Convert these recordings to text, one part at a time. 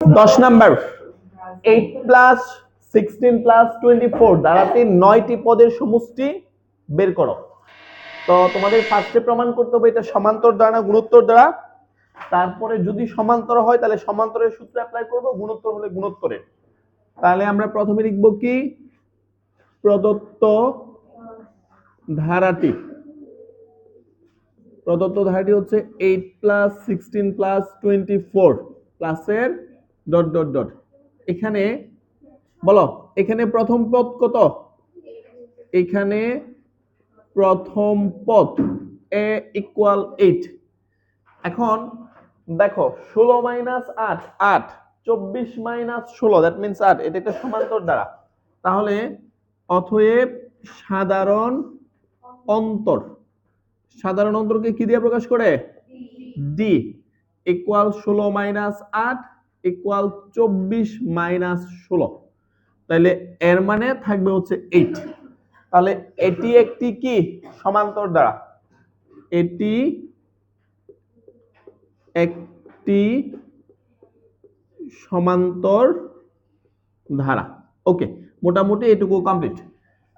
10 number 8 plus 16 plus 24 দ্বারাতে 9টি পদের সমষ্টি বের করো। তো তোমাদের ফার্স্টে প্রমাণ করতে হবে এটা সমান্তর দ্বারা না গুণোত্তর দ্বারা। তারপরে যদি সমান্তর হয় তাহলে সমান্তরের সূত্র অ্যাপ্লাই করব, গুণোত্তর হলে গুণোত্তরের। তাহলে আমরা প্রথমে লিখব কি, প্রদত্ত ধারাটি হচ্ছে 8 প্লাস 16 প্লাস 24 প্লাসের ডট ডট ডট। এখানে বলো, এখানে প্রথম পদ কত? এখানে প্রথম পদ a ইকুয়াল 8। এখন দেখো 16 মাইনাস 8 8, 24 মাইনাস 16 দ্যাট মিন্স 8। এটা একটা সমান্তর দ্বারা। তাহলে অতএব সাধারণ অন্তর, সাধারণ অন্তরকে কি দিয়ে প্রকাশ করে? D equal 16 minus 8 equal 24 minus 16। তাহলে এর মানে থাকবে হচ্ছে 8। তাহলে এটি একটি কি সমান্তর দ্বারা, এটি একটি সমান্তর ধারা। ওকে, মোটামুটি এটুকু কমপ্লিট।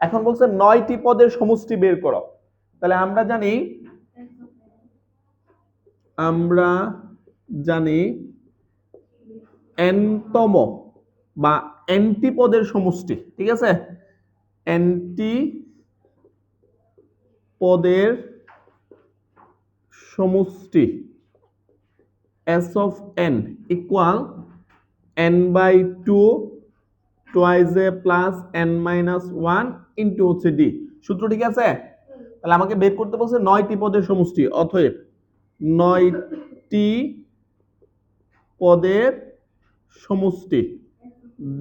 এখন বলছে 9টি পদের সমষ্টি বের করো। তাহলে আমরা জানি এনতম বা এনটি পদের সমষ্টি, ঠিক আছে? এনটি পদের সমষ্টি s of n equal n by 2 twice a plus n minus 1 into হচ্ছে d। সূত্র ঠিক আছে? তাহলে আমাকে বের করতে বলছে 9টি পদের সমষ্টি। অতএব 9টি পদের সমষ্টি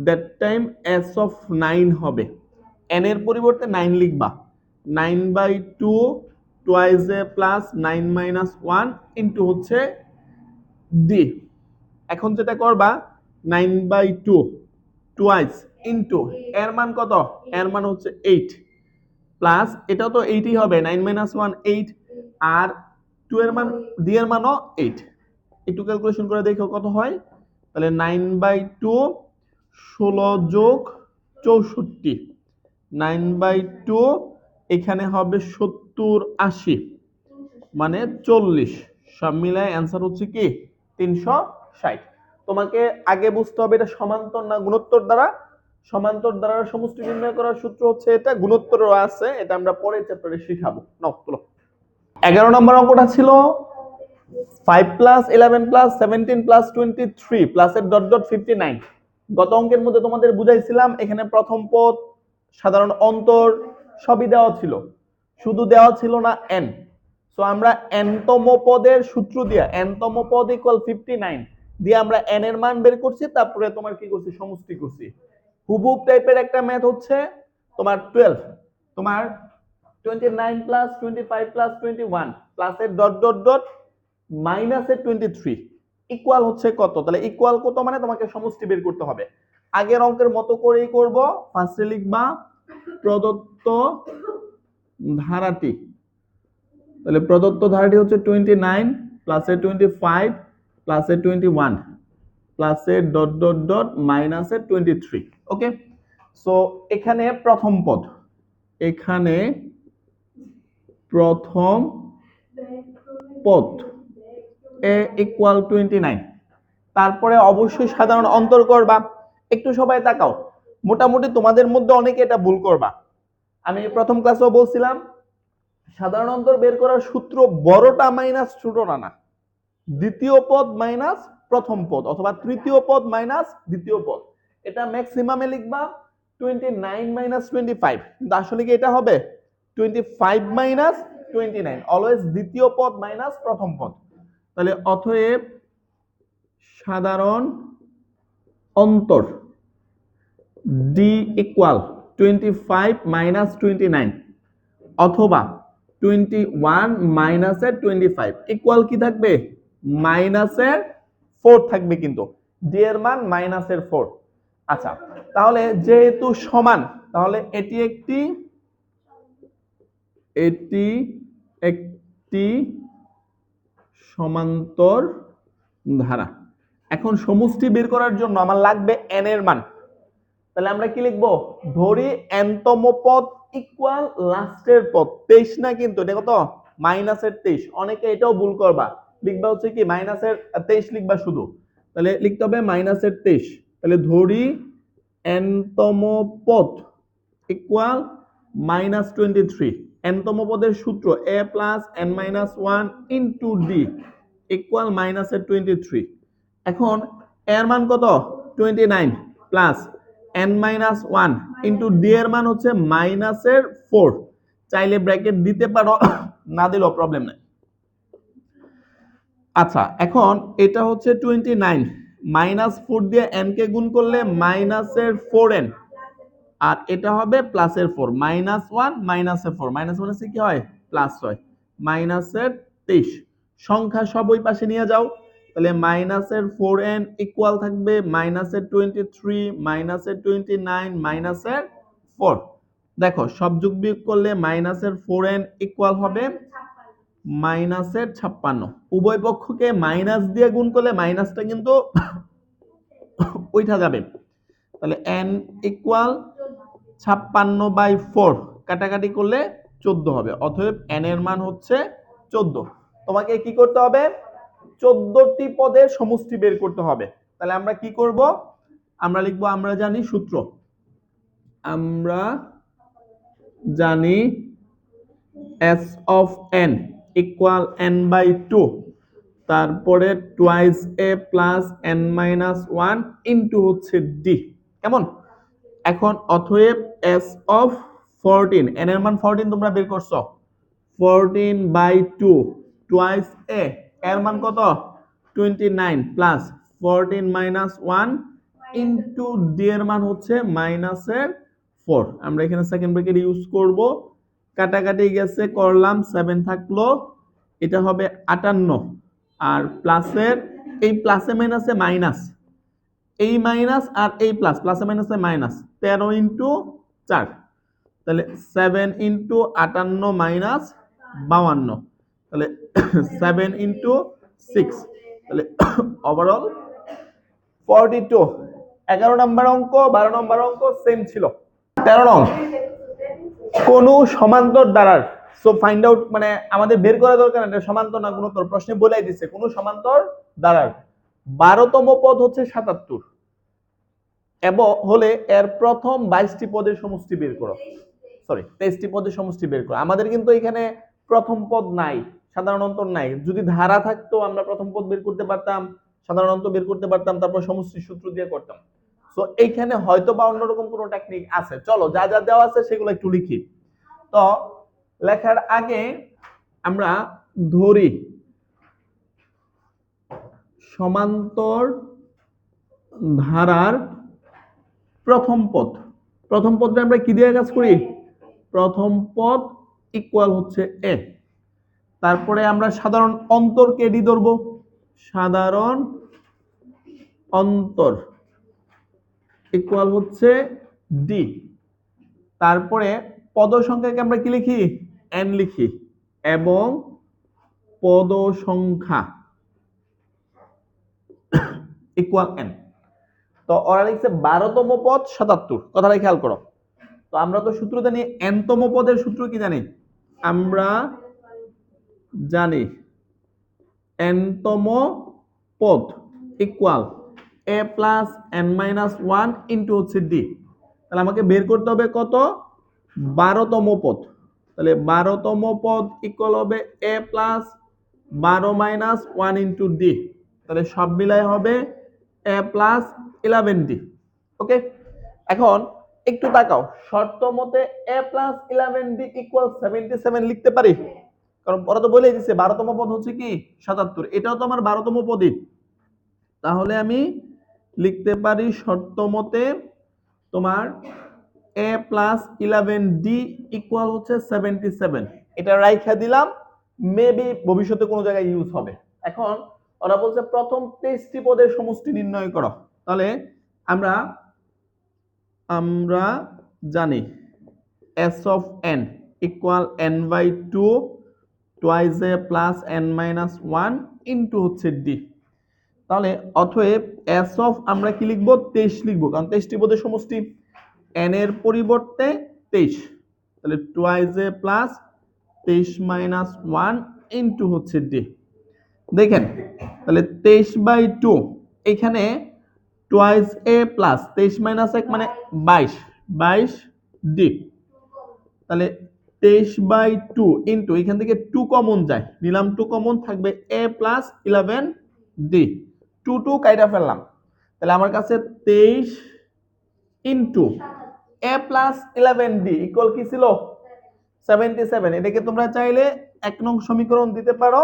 দ্যাট টাইম s of 9 হবে। n এর পরিবর্তে 9 লিখবা। 9 by 2 twice a plus 9 minus 1 into হচ্ছে d। এখন যেটা করবা 9 by 2 twice ইন্টু এর মান কত? এর মান হচ্ছে 8 প্লাস এটাও তো 8ই হবে, 9 minus 1 8, আর 2 এর মান d এর মানও 8। একটু ক্যালকুলেশন করে দেখো কত হয়। তাহলে 9 by 2 16 যোগ 64, 9 by 2 এখানে হবে 70 80 মানে 40। সব মিলায় অ্যান্সার হচ্ছে কি 360। তোমাকে আগে বুঝতে হবে এটা সমান্তর না গুণোত্তর দ্বারা। সমান্তর দ্বারা সমষ্টি নির্ণয় করার সূত্র হচ্ছে এটা, গুণোত্তরও আছে, এটা আমরা পরের চ্যাপ্টারে শিখাবো। নাও চলো। 11 নম্বর অঙ্কটা ছিল 5 প্লাস 11 প্লাস 17 প্লাস 23 প্লাসের ডট ডট 59। গত অঙ্কের মধ্যে তোমাদের বুঝাইছিলাম এখানে প্রথম পদ, সাধারণ অন্তর সবই দেওয়া ছিল, শুধু দেওয়া ছিল না n। সো আমরা n তম পদের সূত্র দিয়ে n তম পদ ইকুয়াল 59 দিয়ে আমরা n এর মান বের করছি, তারপরে তোমার কি করছি সমষ্টি করছি। হুবহুব টাইপের একটা ম্যাথ হচ্ছে তোমার 12, তোমার 29 প্লাস 25 প্লাস 21 প্লাসের ডট ডট ডট মাইনাসের 23 ইকুয়াল হচ্ছে কত? তাহলে ইকুয়াল কত মানে তোমাকে সমষ্টি বের করতে হবে। আগের অঙ্কের মতো করেই করব। ফার্স্টে লিখবা প্রদত্ত ধারাটি। তাহলে প্রদত্ত ধারাটি হচ্ছে 29 প্লাসের 25 প্লাসের 21 প্লাসের ডট ডট ডট মাইনাসের 23। ওকে, সো এখানে প্রথম পদ, এখানে প্রথম পদ a ইকুয়াল 29। তারপরে অবশ্যই সাধারণ অন্তর করবা। একটু সবাই তাকাও, মোটামুটি তোমাদের মধ্যে অনেকে এটা ভুল করবা। আমি প্রথম ক্লাসেও বলছিলাম সাধারণ অন্তর বের করার সূত্র বড়টা মাইনাস ছোটটা না, দ্বিতীয় পদ মাইনাস প্রথম পদ অথবা তৃতীয় পদ মাইনাস দ্বিতীয় পদ। এটা ম্যাক্সিমামে লিখবা 29 মাইনাস 25, কিন্তু আসলে কি এটা হবে 25 মাইনাস 29, অলওয়েজ দ্বিতীয় পদ মাইনাস প্রথম পদ। তাহলে অতএব সাধারণ অন্তর d ইকুয়াল 25 মাইনাস 29 অথবা 21 মাইনাসের 25 ইকুয়াল কি থাকবে? মাইনাসের 4 থাকবে, কিন্তু d এর মান মাইনাসের 4। আচ্ছা, তাহলে যেহেতু সমান, তাহলে এটি একটি সমান্তর ধারা। এখন সমষ্টি বের করার জন্য আমার লাগবে n এর মান, তাহলে আমরা কি লিখবো, ধরি n তম পদ ইকুয়াল লাস্টের পদ 23 না, কিন্তু এটা কত মাইনাসের 23, অনেকে এটাও ভুল করবা, লিখবা হচ্ছে কি মাইনাসের 23 লিখবা শুধু, তাহলে লিখতে হবে মাইনাসের 23, তাহলে ধরি n তম পদ ইকুয়াল -23, n তম পদের সূত্র a plus n minus 1 into D equal -23। এখন এর মান কত 29 plus n minus 1 into D এর মান হচ্ছে -4, চাইলে ব্র্যাকেট দিতে পারো, না দিলেও প্রবলেম নাই। আচ্ছা এখন এটা হচ্ছে 29, -4 দিয়ে n কে গুণ করলে -4n, আর এটা হবে +4, -1 -4, -1 কি হয় প্লাস হয়, -23, সংখ্যা সব ওই পাশে নিয়ে যাও, তাহলে -4n ইকুয়াল থাকবে -23 -29 -4, দেখো সব যোগ বিয়োগ করলে -4n ইকুয়াল হবে -56, উভয় পক্ষকে মাইনাস দিয়ে গুণ করলে মাইনাসটা কিন্তু ওইটা যাবে, তাহলে n ইকুয়াল 56/4, কাটাকাটি করলে 14 হবে, অতএব n এর মান হচ্ছে 14। তোমাকে কি করতে হবে, 14টি পদের সমষ্টি বের করতে হবে। তাহলে আমরা কি করব, আমরা লিখবো, আমরা জানি সূত্র, আমরা জানি s of n equal n/2, তারপরে twice a plus n minus 1 into হচ্ছে d, কেমন। এখন অতএব s of 14, n এর মান 14 তোমরা বের করছো, 14/2 টুয়াইস a এর মান কত 29 প্লাস 14 মাইনাস 1 ইন্টু d এর মান হচ্ছে -4, আমরা এখানে সেকেন্ড ব্র্যাকেট ইউজ করব, কাটাকাটি গেছে করলাম 7 থাকলো, এটা হবে 58, আর প্লাসের এই প্লাসে মাইনাসে মাইনাস, এই মাইনাস আর এই প্লাস, প্লাসে মাইনাসে মাইনাস, 13 ইন্টু 4, তাহলে 7 ইন্টু 58 মাইনাস 52, তাহলে 7 ইন্টু 6, তাহলে ওভারঅল 42। 11 নম্বর অঙ্ক 12 নম্বর অঙ্ক সেম ছিল। 13 নং, কোন সমান্তর দ্বারার, সো ফাইন্ড আউট, মানে আমাদের বের করা দরকার না সমান্তর না গুণোত্তর, প্রশ্নে বলেই দিছে কোন সমান্তর দ্বারার 12তম পদ হচ্ছে 77 এবং হলে এর প্রথম 22টি পদের সমষ্টি বের করো, সরি 23টি পদের সমষ্টি বের করো। আমাদের কিন্তু এখানে প্রথম পদ নাই, সাধারণ অন্তর নাই, যদি ধারা থাকতো আমরা প্রথম পদ বের করতে পারতাম, সাধারণ অন্তর বের করতে পারতাম, তারপর সমষ্টি সূত্র দিয়ে করতাম। সো এইখানে হয়তো বা অন্যরকম কোনো টেকনিক আছে, চলো যা যা দেওয়া আছে সেগুলো একটু লিখি। তো লেখার আগে আমরা ধরি সমান্তর ধারার প্রথম পদ, প্রথম পদটা আমরা কি দিয়ে কাজ করি, প্রথম পদ ইকুয়াল হচ্ছে a, তারপরে আমরা সাধারণ অন্তরকে ডি ধরবো, সাধারণ অন্তর ইকুয়াল হচ্ছে ডি, তারপরে পদ সংখ্যাকে আমরা কি লিখি n লিখি, এবং পদ সংখ্যা ইকুয়াল n। তো ওরা লিখছে 12তম পদ 77, কথাটা খেয়াল করো। তো আমরা তো সূত্র জানি, n-তম পদের সূত্র কি জানি, আমরা জানি n-তম পদ equal a plus n minus 1 into হচ্ছে d, তাহলে আমাকে বের করতে হবে কত 12তম পদ, তাহলে 12তম পদ ইকুয়াল হবে a plus 12 minus 1 into d, তাহলে সব মিলাই হবে a প্লাস 11d। ওকে, এখন একটু তাকাও, শর্ত মতে a প্লাস 11d ইকুয়াল 77 লিখতে পারি, কারণ ওরা তো বলেই দিছে 12তম পদ হচ্ছে কি 77, এটাও তো আমার 12তম পদই, তাহলে আমি লিখতে পারি শর্ত মতে তোমার a প্লাস 11d ইকুয়াল হচ্ছে 77, এটা রাইখা দিলাম, মেবি ভবিষ্যতে কোনো জায়গায় ইউজ হবে। এখন ওরা বলছে প্রথম 23টি পদের সমষ্টি নির্ণয় করো, তাহলে আমরা জানি s of n equal n/2 twice a plus n minus 1 into হচ্ছে d, তাহলে অতএব এস অফ আমরা কি লিখবো 23 লিখবো, কারণ 23টি পদের সমষ্টি। এন এর পরিবর্তে 23, তাহলে টুয়াইজ এ প্লাস 23 মাইনাস 1 ইন্টু হচ্ছে ডি। দেখেন তাহলে 23/2, এখানে টুয়াইজ এ প্লাস 23 মাইনাস 1 মানে 22 ডি। তাহলে 23/2 ইন্টু এখান থেকে 2 কমন যায়, নিলাম 2 কমন, থাকবে এ প্লাস 11 ডি। 2 কাইটা ফেললাম, তাহলে আমার কাছে 23 ইন্টু এ প্লাস 11 ডি ইকুয়াল কি ছিল 77। এটাকে তোমরা চাইলে 1 নং সমীকরণ দিতে পারো,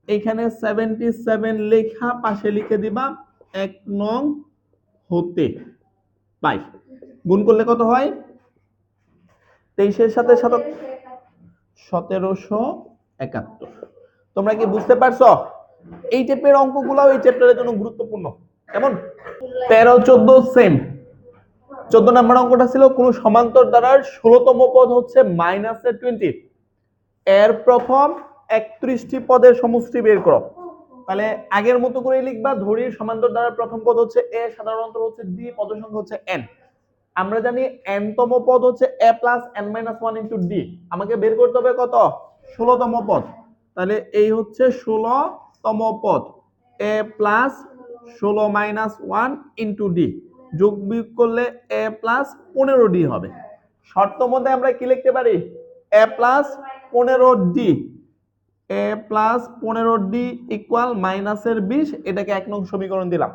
এখানে 77 লেখা পাশে লিখে দিবা 1 নং হতে পাই। গুণ করলে কত হয় 23 এর সাথে 1771। তোমরা কি বুঝতে পারছো? এই টাইপের অঙ্কগুলো এই চ্যাপ্টারের জন্য গুরুত্বপূর্ণ। কেমন? 13 14 সেম। 14 নম্বর অঙ্কটা ছিল কোন সমান্তর দ্বারার 16তম পদ হচ্ছে -20, এর প্রথম 31টি পদের সমষ্টি বের করো। তাহলে আগের মতো করে লিখবা, ধরি সমান্তর দ্বারার প্রথম পদ হচ্ছে এ, সাধারণ অন্তর হচ্ছে ডি, পদ সংখ্যা হচ্ছে এন। আমরা জানি n তম পদ হচ্ছে a plus n minus 1 into D, আমাকে বের করতে হবে কত 16তম পদ। তাহলে এই হচ্ছে 16তম পদ, a plus 16 minus 1 into D, যোগ বিয়োগ করলে a প্লাস 15 ডি হবে। শর্ত মধ্যে আমরা কি লিখতে পারি a plus 15 D, a plus 15 D equal মাইনাসের 20, এটাকে 1 নং সমীকরণ দিলাম।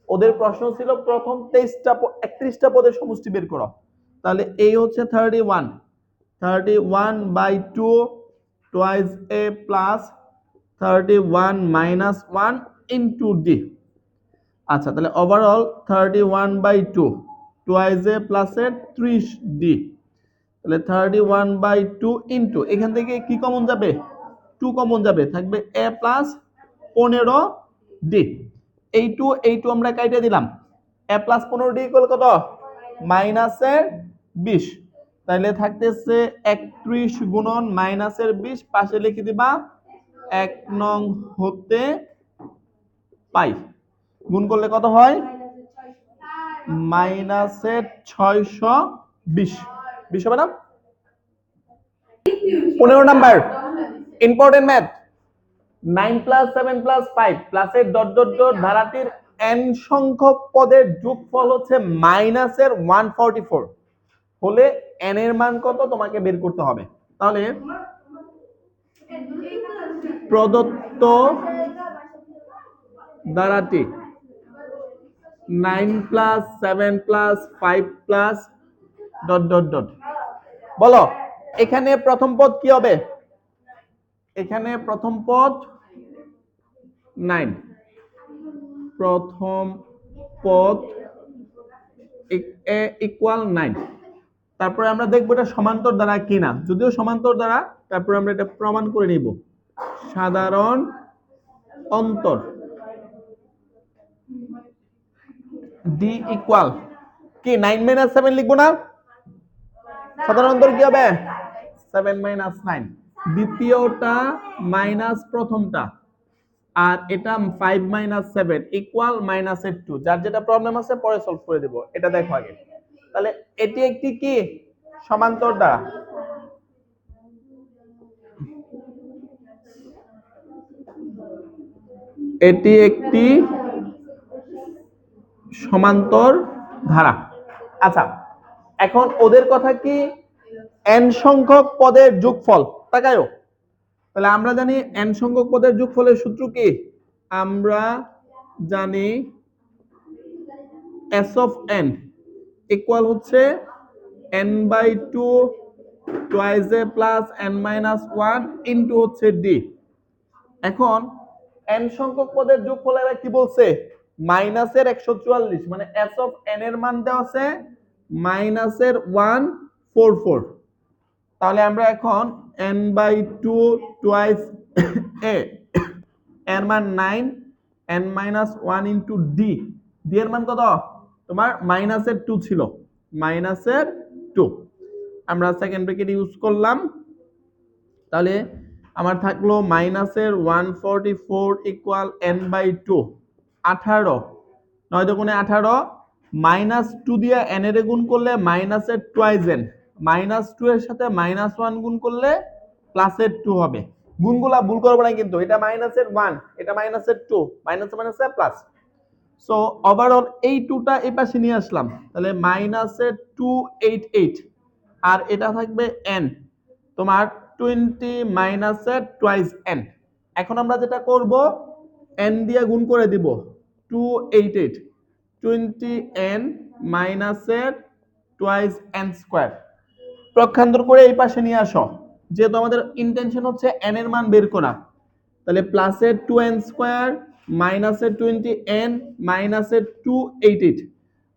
ওদের প্রশ্ন ছিল প্রথম 31টা পদের সমষ্টি বের করো। তাহলে এই হচ্ছে 31/2 টুয়াইজ এ প্লাস 31 মাইনাস 1 ইন্টু ডি। আচ্ছা, তাহলে ওভারঅল 31/2 টুয়াইজ এ প্লাস এর 30 ডি। তাহলে 31/2 ইন্টু এখান থেকে কি কমন যাবে 2 কমন যাবে, থাকবে a প্লাস 15 ডি। এই টু আমরা কাইটে দিলাম, a প্লাস 15 ডি ইকুয়াল কত মাইনাসের 20, তাহলে থাকতেছে 31 গুণন মাইনাসের 20, পাশে লিখে দিবা 1 নং হতে পাই। গুণ করলে কত হয় মাইনাসের 620, 20 হবে না? 15 number important math, 9 plus 7 plus 5 প্লাসের ডট ডট ডট ধারাটির n সংখ্যক পদের যোগফল হচ্ছে মাইনাসের 144 হলে n এর মান কত তোমাকে বের করতে হবে। তাহলে প্রদত্ত ধারাটি 9 plus 7 plus 5 plus dot dot dot, বলো এখানে প্রথম পদ কি হবে? এখানে প্রথম পদ 9, প্রথম পদ ইকুয়াল 9। তারপরে আমরা দেখবো এটা সমান্তর দ্বারা কিনা, যদিও সমান্তর দ্বারা, তারপরে আমরা এটা প্রমাণ করে নিব। সাধারণ অন্তর ডি ইকুয়াল কি 9 মাইনাস 7 লিখবো না? সাধারণ অন্তর কি হবে 7 মাইনাস 9, দ্বিতীয়টা মাইনাস প্রথমটা, আর এটা 5 মাইনাস 7 ইকুয়াল মাইনাসের 2। যার যেটা প্রবলেম আছে পরে সলভ করে দেব, এটা দেখো আগে। তাহলে এটি একটি কি সমান্তর দ্বারা, এটি একটি সমান্তর ধারা। আচ্ছা, এখন ওদের কথা কি n সংখ্যক পদের যোগফল, তাকায়ও। তাহলে আমরা জানি n সংখ্যক পদের যোগফলের সূত্র কি, আমরা জানি s of n ইকুয়াল হচ্ছে n/2 টুয়াইজ এ প্লাস n মাইনাস 1 ইন্টু হচ্ছে d। এখন n সংখ্যক পদের যোগফল এরা কি বলছে মাইনাসের 144, মানে s of n এর মান দেওয়া আছে মাইনাসের 144। তাহলে আমরা এখন n/2 টুয়াইজ a এর মান 9, n minus 1 into D, D এর মান কত তোমার মাইনাসের 2 ছিল, মাইনাসের 2 আমরা সেকেন্ড ব্র্যাকেট ইউজ করলাম। তাহলে আমার থাকলো মাইনাসের 144 ইকুয়াল n/2 18, 9 দুগুণে 18, -2 দিয়ে n এর গুণ করলে মাইনাসের টুয়াইজ n, -2 এর সাথে -1 গুণ করলে প্লাসের 2 হবে। গুণগুলা ভুল করবো না কিন্তু, এটা -1, এটা -2, মাইনাসে প্লাস। সো ওভারঅল এই 2টা এই পাশে নিয়ে আসলাম, তাহলে -288, আর এটা থাকবে n তোমার 20 মাইনাসের টুয়াইজ n। এখন আমরা যেটা করব, n দিয়ে গুণ করে দিব, 288, 20n মাইনাসের টুয়াইজ n স্কয়ার। পক্ষান্তর করে এই পাশে নিয়ে আসো, যেহেতু আমাদের ইন্টেনশন হচ্ছে n এর মান বের করা, তাহলে প্লাসের 2n স্কয়ার মাইনাসের 20n মাইনাসের 288।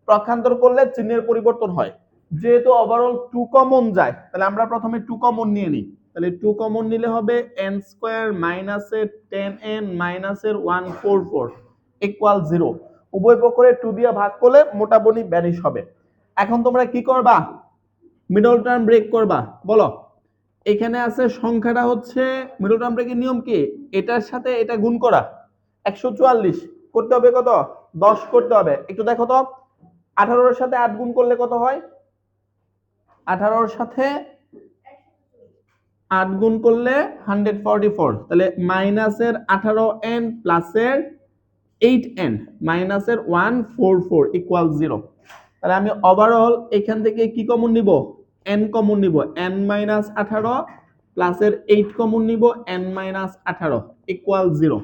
পক্ষান্তর করলে চিহ্নের পরিবর্তন হয়, যেহেতু ওভারঅল 2 কমন যায়, তাহলে আমরা প্রথমে 2 কমন নিয়ে নিই। তাহলে 2 কমন নিলে হবে n স্কয়ার মাইনাসের 10n মাইনাসের 144 ইকুয়াল 0। উভয় পক্ষে 2 দিয়ে ভাগ করলে মোটামুটি ভ্যানিশ হবে। এখন তোমরা কি করবা, মিডল টার্ম ব্রেক করবা। বলো, এখানে আছে সংখ্যাটা হচ্ছে, মিডল টার্ম ব্রেকের নিয়ম কি, এটার সাথে এটা গুণ করা, 144 করতে হবে, কত 10 করতে হবে। একটু দেখো তো, 18 এর সাথে 8 গুণ করলে কত হয়, 18 এর সাথে 8 গুণ করলে 144, তাহলে মাইনাসের 18n প্লাসের 8n মাইনাসের 144 ইকুয়াল 0। তাহলে আমি ওভারঅল এখান থেকে কি কমন নিব, n কমন নিব, n মাইনাস 18 প্লাসের 8 কমন নিব, n মাইনাস 18 ইকুয়াল 0।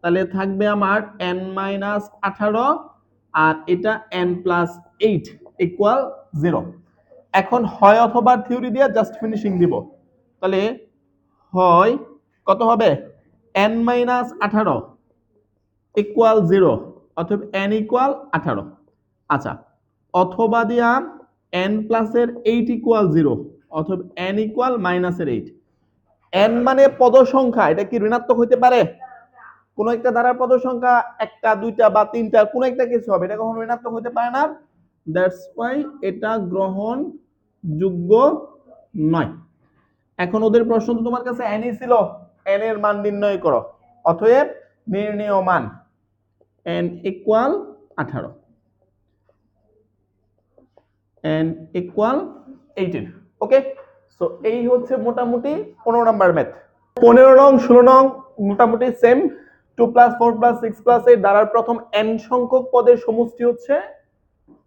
তাহলে থাকবে আমার n মাইনাস 18 আর এটা n প্লাস 8 ইকুয়াল 0। এখন হয় অথবা থিওরি দিয়ে জাস্ট ফিনিশিং দিব। তাহলে হয় কত হবে, n মাইনাস 18 ইকুয়াল 0, অথবা n ইকুয়াল 18। আচ্ছা, অথবা দিয়া n প্লাসের 8 ইকুয়াল 0, অথবা n ইকুয়াল মাইনাসের 8। n মানে পদ সংখ্যা, এটা কি ঋণাত্মক হইতে পারে? কোন একটা ধারার পদ সংখ্যা একটা, দুইটা বা তিনটা, কোন একটা কিছু হবে, এটা কখনো ঋণাত্মক হইতে পারে না। দ্যাটস ওয়াই এটা গ্রহণযোগ্য নয়। এখন ওদের প্রশ্ন তো তোমার কাছে n ছিল, n এর মান নির্ণয় করো, অতএব নির্ণেয় মান n ইকুয়াল 18, n ইকুয়াল 18। ওকে, সো এই হচ্ছে মোটামুটি 15 নাম্বার ম্যাথ। 15 নং 16 নং মোটামুটি সেম। 2 প্লাস 4 প্লাস 6 প্লাস 8 দ্বারার প্রথম n সংখ্যক পদের সমষ্টি হচ্ছে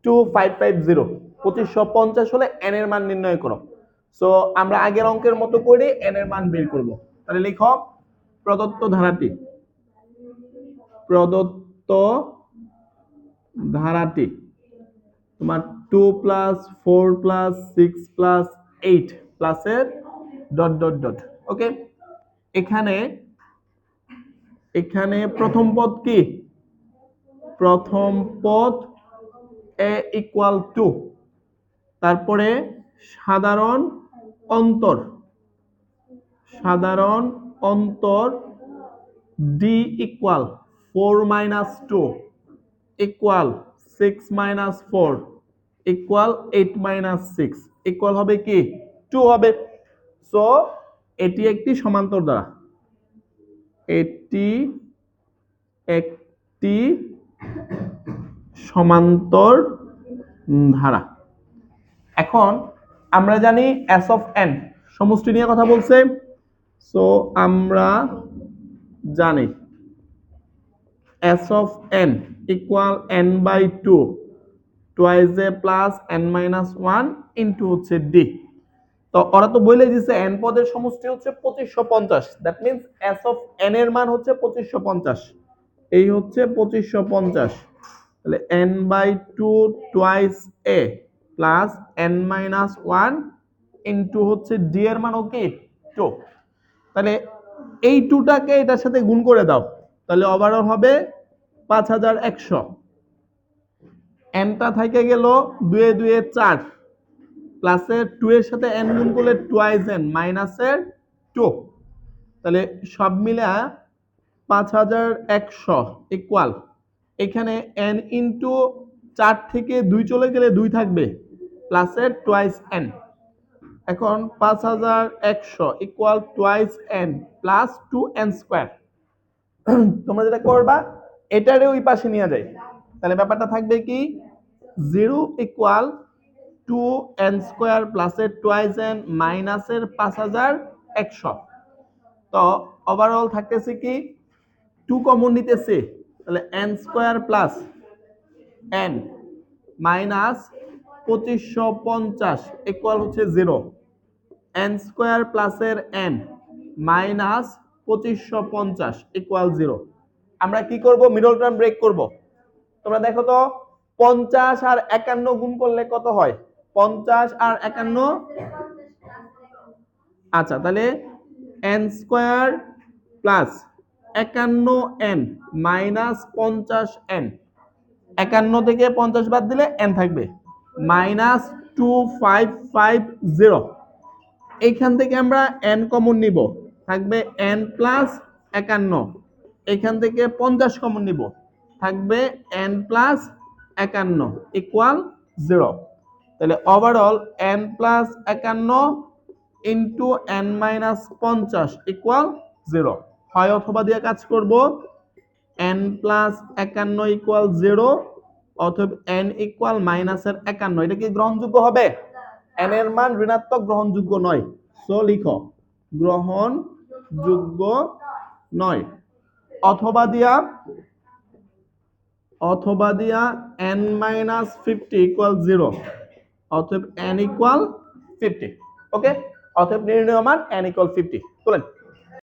2550, 2550 হলে n এর মান নির্ণয় করো। সো আমরা আগের অঙ্কের মতো করে n এর মান বের করব। তাহলে লিখো, প্রদত্ত ধারাটি তোমার 2 প্লাস 4 প্লাস 6 প্লাস 8 প্লাসের ডট ডট ডট। ওকে, এখানে প্রথম পদ কি, প্রথম পদ a ইকুয়াল 2, তারপরে সাধারণ অন্তর d equal 4 minus 2 equal 6 minus 4 equal 8 minus 6 equal হবে কি 2 হবে। সো এটি একটি সমান্তর ধারা, এটি একটি সমান্তর ধারা। এখন আমরা জানি s অফ n সমষ্টি নিয়ে কথা বলছে, সো আমরা জানি s of n equal n by 2 twice a plus n minus 1 into হচ্ছে d। তো ওরা তো বলে দিয়েছে n পদের সমষ্টি হচ্ছে 2550, that means s of n এর মান হচ্ছে 2550, এই হচ্ছে 2550। তাহলে n by 2 twice a plus n minus 1 into হচ্ছে d এর মান কি 2। তাহলে এই 2টাকে এটার সাথে গুণ করে দাও, তাহলে ওভারঅল হবে 5100। nটা থেকে গেল 2 এ 2 এ 4 প্লাসের 2 এর সাথে n গুণ করলে টুয়াইস n মাইনাসের 2, তাহলে সব মিলে 5100 ইকুয়াল, এখানে n ইনটু 4 থেকে 2 চলে গেলে 2 থাকবে প্লাসের টুয়াইস n। এখন 5100 equal twice n plus 2n square. তোমরা যেটা করবা, এটারে ওই পাশে নিয়ে যাই, তাহলে ব্যাপারটা থাকবে কি 0 ইকুয়াল 2n² প্লাসের 2n মাইনাসের 5100। তো ওভারঅল থাকতেছে কি 2 কমন নিতেছে, তাহলে n² plus n minus 2550 equal হচ্ছে 0। n² প্লাসের n মাইনাস 2550 ইকুয়াল 0। আমরা কি করব, মিডল টার্ম ব্রেক করব। তোমরা দেখো তো 50 আর 51 গুণ করলে কত হয়? 50 আর 51, আচ্ছা তাহলে n² plus 51n minus 50n, 51 থেকে 50 বাদ দিলে n থাকবে মাইনাস 2550। এইখান থেকে আমরা n কমন নিব, থাকবে n প্লাস 51। এখান থেকে 50 কমন নিব, থাকবে n প্লাস 51 ইকুয়াল 0। তাহলে overall n plus 51 into n minus 50 equal 0। হয় অথবা দিয়ে কাজ করব, n প্লাস 51 ইকুয়াল 0 অথবা n ইকুয়াল মাইনাসের 51। এটা কি গ্রহণযোগ্য হবে? n এর মান ঋণাত্মক, গ্রহণযোগ্য নয়। সো লিখো গ্রহণযোগ্য নয়। অথবা দিয়া n মাইনাস 50 ইকুয়াল 0 অতএব n ইকুয়াল 50। ওকে, অতএব নির্ণয় মান n ইকুয়াল 50। চলেন